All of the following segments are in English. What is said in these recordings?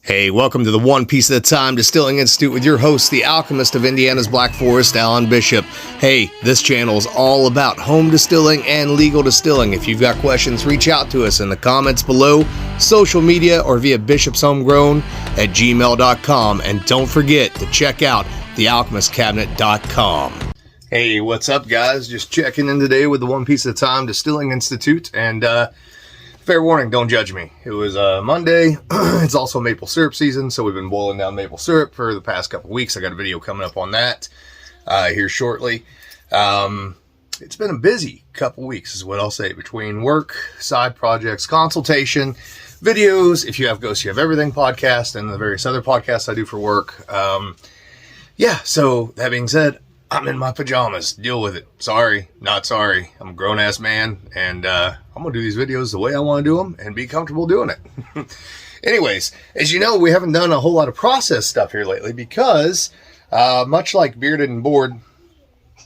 Hey, welcome to the One Piece at a Time Distilling Institute with your host, the alchemist of Indiana's Black Forest, Alan Bishop. Hey, this channel is all about home distilling and legal distilling. If you've got questions, reach out to us in the comments below, social media, or via bishopshomegrown@gmail.com. And don't forget to check out thealchemistcabinet.com. Hey, what's up, guys? Just checking in today with the One Piece at a Time Distilling Institute. And, fair warning, don't judge me. It was Monday. It's also maple syrup season, so we've been boiling down maple syrup for the past couple weeks. I got a video coming up on that here shortly. It's been a busy couple weeks is what I'll say, between work, side projects, consultation, videos, If You Have Ghosts, You Have Everything podcast, and the various other podcasts I do for work. Yeah, so that being said, I'm in my pajamas. Deal with it. Sorry, not sorry. I'm a grown-ass man, and I'm going to do these videos the way I want to do them and be comfortable doing it. Anyways, as you know, we haven't done a whole lot of process stuff here lately because, much like Bearded and Bored,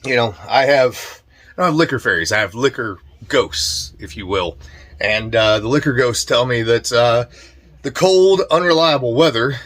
you know, I don't have liquor fairies. I have liquor ghosts, if you will. And the liquor ghosts tell me that the cold, unreliable weather,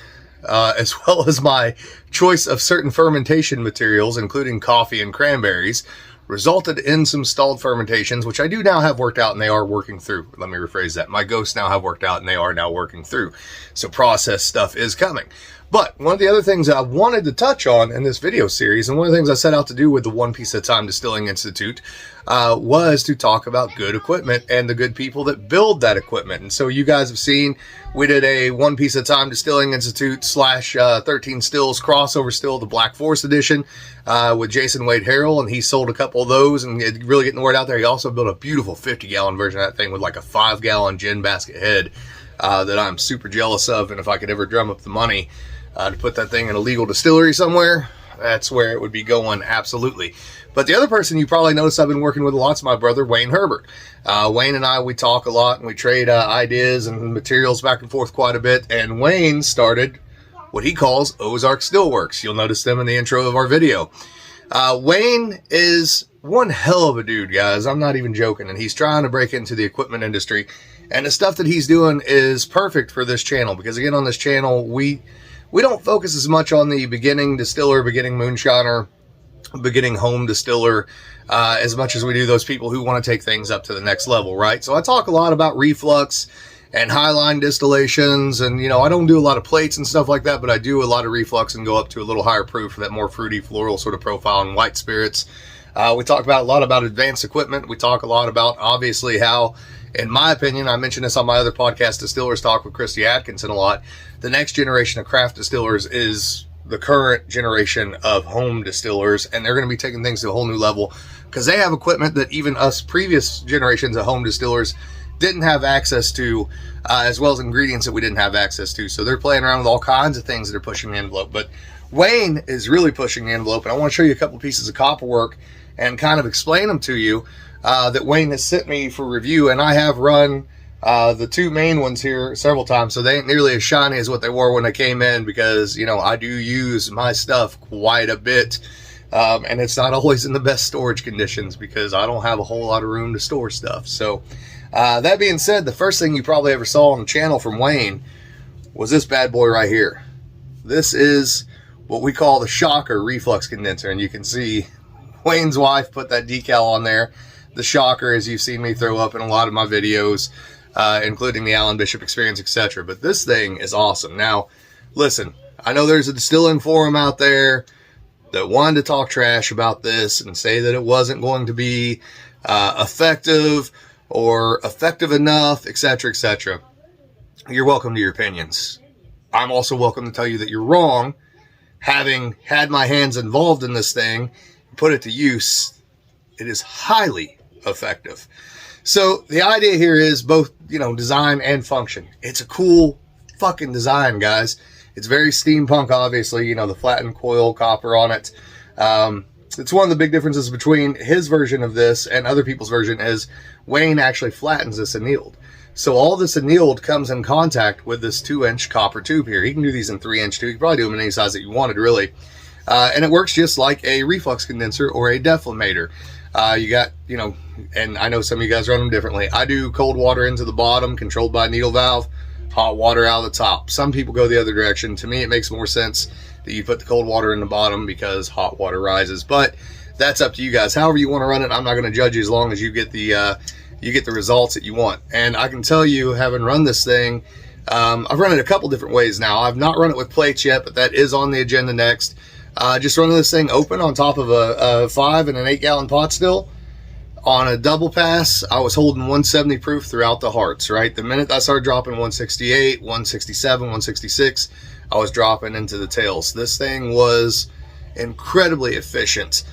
as well as my choice of certain fermentation materials, including coffee and cranberries, resulted in some stalled fermentations, which I do now have worked out and they are working through. Let me rephrase that. My ghosts now have worked out and they are now working through. So process stuff is coming. But one of the other things I wanted to touch on in this video series, and one of the things I set out to do with the One Piece at a Time Distilling Institute, was to talk about good equipment and the good people that build that equipment. And so you guys have seen, we did a One Piece at a Time Distilling Institute / 13 Stills crossover still, the Black Forest edition, with Jason Wade Harrell, and he sold a couple of those and really getting the word out there. He also built a beautiful 50-gallon version of that thing with like a 5-gallon gin basket head that I'm super jealous of. And if I could ever drum up the money to put that thing in a legal distillery somewhere, that's where it would be going, absolutely. But the other person you probably noticed I've been working with a lot is my brother, Wayne Herbert. Wayne and I, we talk a lot and we trade ideas and materials back and forth quite a bit. And Wayne started what he calls Ozark Stillworks. You'll notice them in the intro of our video. Wayne is one hell of a dude, guys. I'm not even joking. And he's trying to break into the equipment industry. And the stuff that he's doing is perfect for this channel. Because again, on this channel, we don't focus as much on the beginning distiller, beginning moonshiner, beginning home distiller, as much as we do those people who want to take things up to the next level, right? So I talk a lot about reflux and highline distillations, and, you know, I don't do a lot of plates and stuff like that, but I do a lot of reflux and go up to a little higher proof for that more fruity, floral sort of profile in white spirits. We talk about a lot about advanced equipment. We talk a lot about, obviously, how, in my opinion, I mentioned this on my other podcast, Distillers Talk with Christy Atkinson a lot, the next generation of craft distillers is the current generation of home distillers, and they're going to be taking things to a whole new level because they have equipment that even us previous generations of home distillers didn't have access to, as well as ingredients that we didn't have access to. So they're playing around with all kinds of things that are pushing the envelope. But Wayne is really pushing the envelope, and I want to show you a couple pieces of copper work and kind of explain them to you that Wayne has sent me for review. And I have run the two main ones here several times, so they ain't nearly as shiny as what they were when I came in, because, you know, I do use my stuff quite a bit, and it's not always in the best storage conditions because I don't have a whole lot of room to store stuff. So that being said, the first thing you probably ever saw on the channel from Wayne was this bad boy right here. This is what we call the shocker reflux condenser, and you can see Wayne's wife put that decal on there. The shocker, as you've seen me throw up in a lot of my videos, including the Alan Bishop Experience, etc. But this thing is awesome. Now, listen, I know there's a distilling forum out there that wanted to talk trash about this and say that it wasn't going to be effective or effective enough, etc., etc. You're welcome to your opinions. I'm also welcome to tell you that you're wrong. Having had my hands involved in this thing, put it to use, it is highly effective. So the idea here is both, you know, design and function. It's a cool fucking design, guys. It's very steampunk, obviously, you know, the flattened coil copper on it. It's one of the big differences between his version of this and other people's version is Wayne actually flattens this annealed. So all this annealed comes in contact with this 2-inch copper tube here. He can do these in 3-inch too. You can probably do them in any size that you wanted, really. And it works just like a reflux condenser or a deflator. You got, you know, and I know some of you guys run them differently. I do cold water into the bottom, controlled by a needle valve. hot water out of the top. Some people go the other direction. To me, it makes more sense that you put the cold water in the bottom because hot water rises, but that's up to you guys. However you want to run it, I'm not going to judge you as long as you get the results that you want. And I can tell you, having run this thing, I've run it a couple different ways now. I've not run it with plates yet, but that is on the agenda next. Just running this thing open on top of a 5 and an 8 gallon pot still. On a double pass, I was holding 170 proof throughout the hearts, right? The minute I started dropping 168, 167, 166, I was dropping into the tails. This thing was incredibly efficient.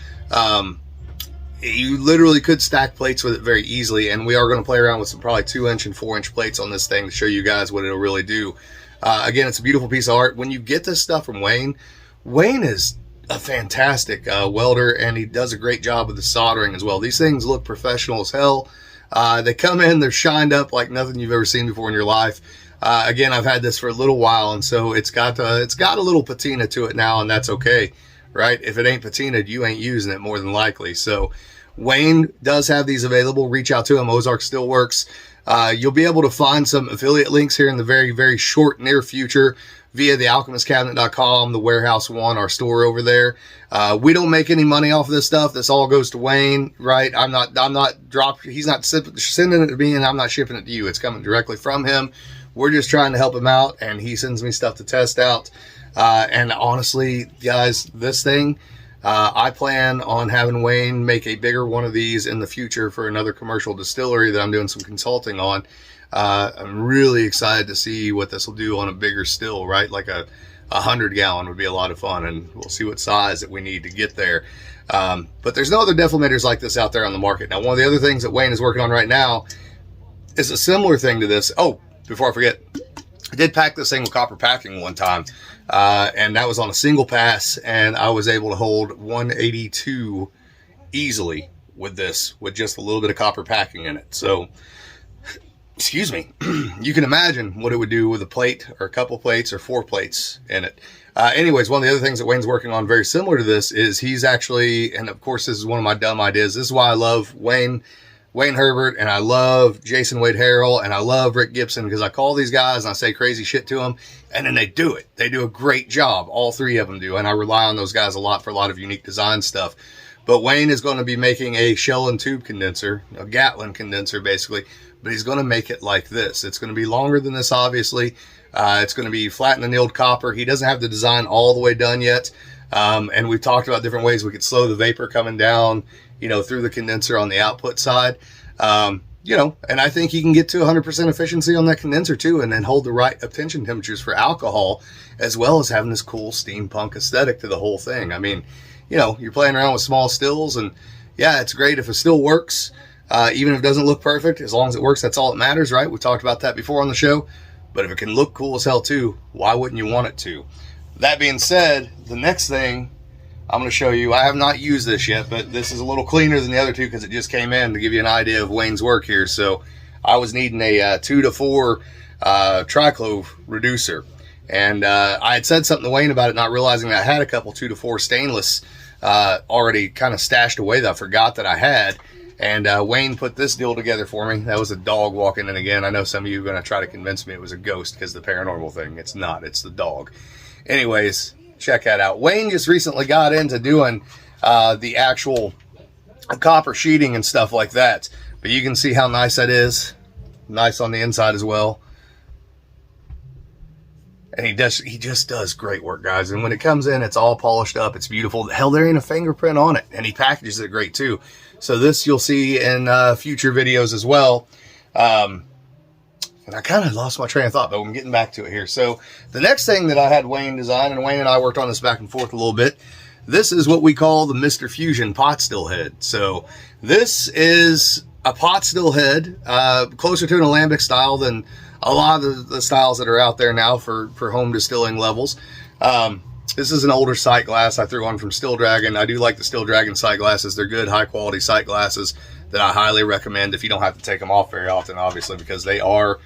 You literally could stack plates with it very easily, and we are going to play around with some probably 2-inch and 4-inch plates on this thing to show you guys what it'll really do. Again, it's a beautiful piece of art. When you get this stuff from Wayne is a fantastic welder, and he does a great job with the soldering as well. These things look professional as hell. They come in, they're shined up like nothing you've ever seen before in your life. Again, I've had this for a little while, and so it's got a little patina to it now, and that's okay, right? If it ain't patinaed, you ain't using it more than likely. So Wayne does have these available. Reach out to him. Ozark still works. You'll be able to find some affiliate links here in the very, very short near future via thealchemistcabinet.com, the Warehouse One, our store over there. We don't make any money off of this stuff. This all goes to Wayne, right? He's not sending it to me, and I'm not shipping it to you. It's coming directly from him. We're just trying to help him out, and he sends me stuff to test out. And honestly, guys, this thing, I plan on having Wayne make a bigger one of these in the future for another commercial distillery that I'm doing some consulting on. I'm really excited to see what this will do on a bigger still, right? Like a 100 gallon would be a lot of fun, and we'll see what size that we need to get there. But there's no other deflamators like this out there on the market. Now, one of the other things that Wayne is working on right now is a similar thing to this. Oh, before I forget, I did pack this thing with copper packing one time, and that was on a single pass, and I was able to hold 182 easily with this, with just a little bit of copper packing in it. So, excuse me, you can imagine what it would do with a plate or a couple plates or 4 plates in it. Anyways, one of the other things that Wayne's working on very similar to this is he's actually, and of course this is one of my dumb ideas, this is why I love Wayne Herbert, and I love Jason Wade Harrell, and I love Rick Gibson, because I call these guys and I say crazy shit to them, and then they do it. They do a great job. All 3 of them do, and I rely on those guys a lot for a lot of unique design stuff. But Wayne is going to be making a shell and tube condenser, a Gatlin condenser basically, but he's going to make it like this. It's going to be longer than this, obviously. It's going to be flat and annealed copper. He doesn't have the design all the way done yet, and we've talked about different ways we could slow the vapor coming down, through the condenser on the output side. And I think he can get to 100% efficiency on that condenser too, and then hold the right obtention temperatures for alcohol, as well as having this cool steampunk aesthetic to the whole thing. I mean, you're playing around with small stills, and yeah, it's great if it still works, even if it doesn't look perfect. As long as it works, that's all that matters, right? We talked about that before on the show. But if it can look cool as hell too, why wouldn't you want it to? That being said, the next thing I'm going to show you, I have not used this yet, but this is a little cleaner than the other two because it just came in, to give you an idea of Wayne's work here. So I was needing a 2 to 4 triclove reducer, and I had said something to Wayne about it, not realizing that I had a couple 2 to 4 stainless already kind of stashed away that I forgot that I had. And Wayne put this deal together for me. That was a dog walking in again. I know some of you are going to try to convince me it was a ghost because the paranormal thing. It's not. It's the dog. Anyways, check that out. Wayne just recently got into doing the actual copper sheeting and stuff like that. But you can see how nice that is. Nice on the inside as well. And he just does great work, guys. And when it comes in, it's all polished up. It's beautiful. Hell, there ain't a fingerprint on it. And he packages it great too. So this you'll see in future videos as well. And I kind of lost my train of thought, but I'm getting back to it here. So the next thing that I had Wayne design, and Wayne and I worked on this back and forth a little bit. This is what we call the Mr. Fusion pot still head. So this is a pot still head, closer to an alembic style than a lot of the styles that are out there now for home distilling levels. This is an older sight glass I threw on from Still Dragon. I do like the Still Dragon sight glasses. They're good, high quality sight glasses that I highly recommend if you don't have to take them off very often, obviously, because they are,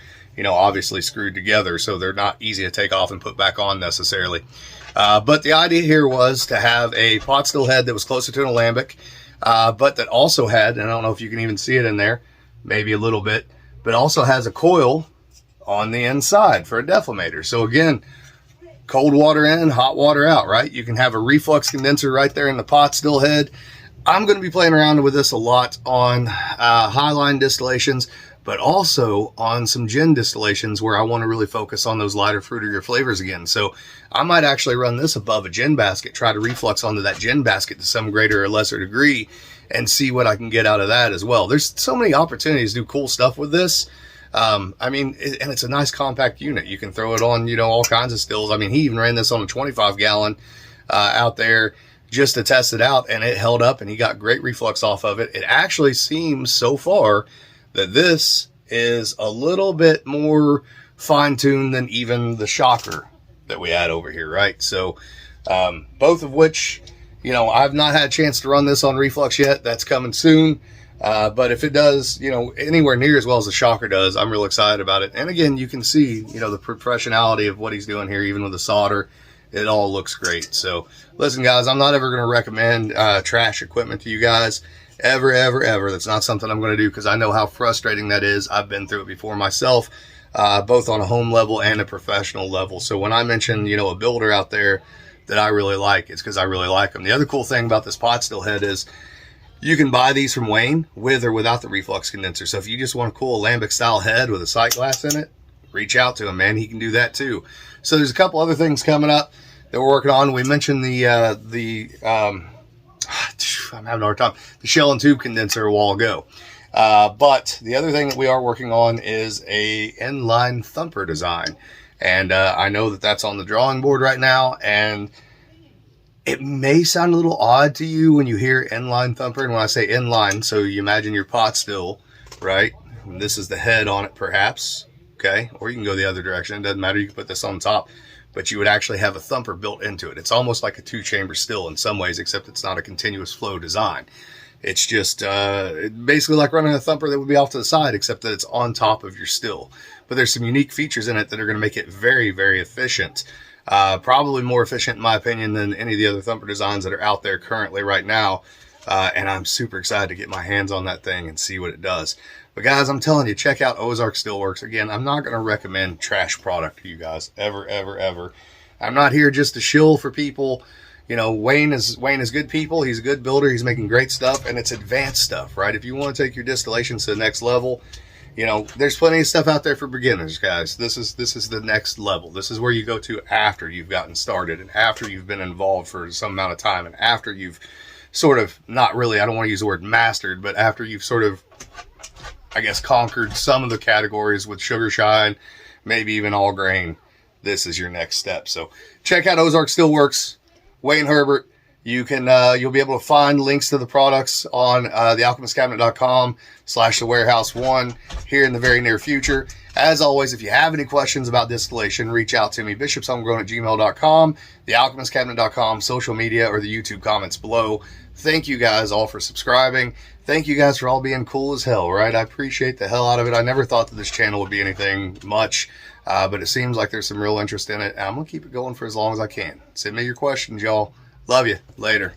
obviously screwed together. So they're not easy to take off and put back on necessarily. But the idea here was to have a pot still head that was closer to an alembic, but that also had, and I don't know if you can even see it in there, maybe a little bit, but also has a coil on the inside for a deflator. So again, cold water in, hot water out, right? You can have a reflux condenser right there in the pot still head. I'm going to be playing around with this a lot on highline distillations, but also on some gin distillations where I want to really focus on those lighter, fruitier flavors again. So I might actually run this above a gin basket, try to reflux onto that gin basket to some greater or lesser degree, and see what I can get out of that as well. There's so many opportunities to do cool stuff with this. I mean, and it's a nice compact unit. You can throw it on, you know, all kinds of stills. I mean, he even ran this on a 25 gallon out there just to test it out, and it held up, and he got great reflux off of it. It actually seems so far that this is a little bit more fine-tuned than even the shocker that we had over here, right? So both of which, you know, I've not had a chance to run this on reflux yet. That's coming soon. But if it does, you know, anywhere near as well as the shocker does, I'm real excited about it. And again, you can see, you know, the professionality of what he's doing here, even with the solder. It all looks great. So listen, guys, I'm not ever going to recommend trash equipment to you guys. Ever. That's not something I'm going to do, because I know how frustrating that is. I've been through it before myself, both on a home level and a professional level. So when I mention, you know, a builder out there that I really like, it's because I really like them. The other cool thing about this pot still head is you can buy these from Wayne with or without the reflux condenser. So if you just want a cool alembic style head with a sight glass in it, reach out to him, man. He can do that too. So there's a couple other things coming up that we're working on. We mentioned I'm having a hard time, the shell and tube condenser a while ago. But the other thing that we are working on is a inline thumper design. And I know that that's on the drawing board right now. And it may sound a little odd to you when you hear inline thumper. And when I say inline, so you imagine your pot still, right? And this is the head on it, perhaps. Okay. Or you can go the other direction. It doesn't matter. You can put this on top. But you would actually have a thumper built into it. It's almost like a two-chamber still in some ways, except it's not a continuous flow design. It's just basically like running a thumper that would be off to the side, except that it's on top of your still. But there's some unique features in it that are going to make it very, very efficient. Probably more efficient, in my opinion, than any of the other thumper designs that are out there currently right now. And I'm super excited to get my hands on that thing and see what it does. But guys, I'm telling you, check out Ozark Stillworks. Again, I'm not going to recommend trash product to you guys, ever. I'm not here just to shill for people. You know, Wayne is good people. He's a good builder. He's making great stuff, and it's advanced stuff, right? If you want to take your distillations to the next level, you know, there's plenty of stuff out there for beginners, guys. This is the next level. This is where you go to after you've gotten started and after you've been involved for some amount of time and after you've sort of, not really, I don't want to use the word mastered, but after you've sort of, I guess, conquered some of the categories with sugar shine, maybe even all grain. This is your next step. So check out Ozark Stillworks, Wayne Herbert. You can you'll be able to find links to the products on thealchemistcabinet.com/thewarehouse1 here in the very near future. As always, if you have any questions about distillation, reach out to me, bishopshomegrown@gmail.com, thealchemistcabinet.com, social media, or the YouTube comments below. Thank you guys all for subscribing. Thank you guys for all being cool as hell, right? I appreciate the hell out of it. I never thought that this channel would be anything much, but it seems like there's some real interest in it. And I'm going to keep it going for as long as I can. Send me your questions, y'all. Love you. Later.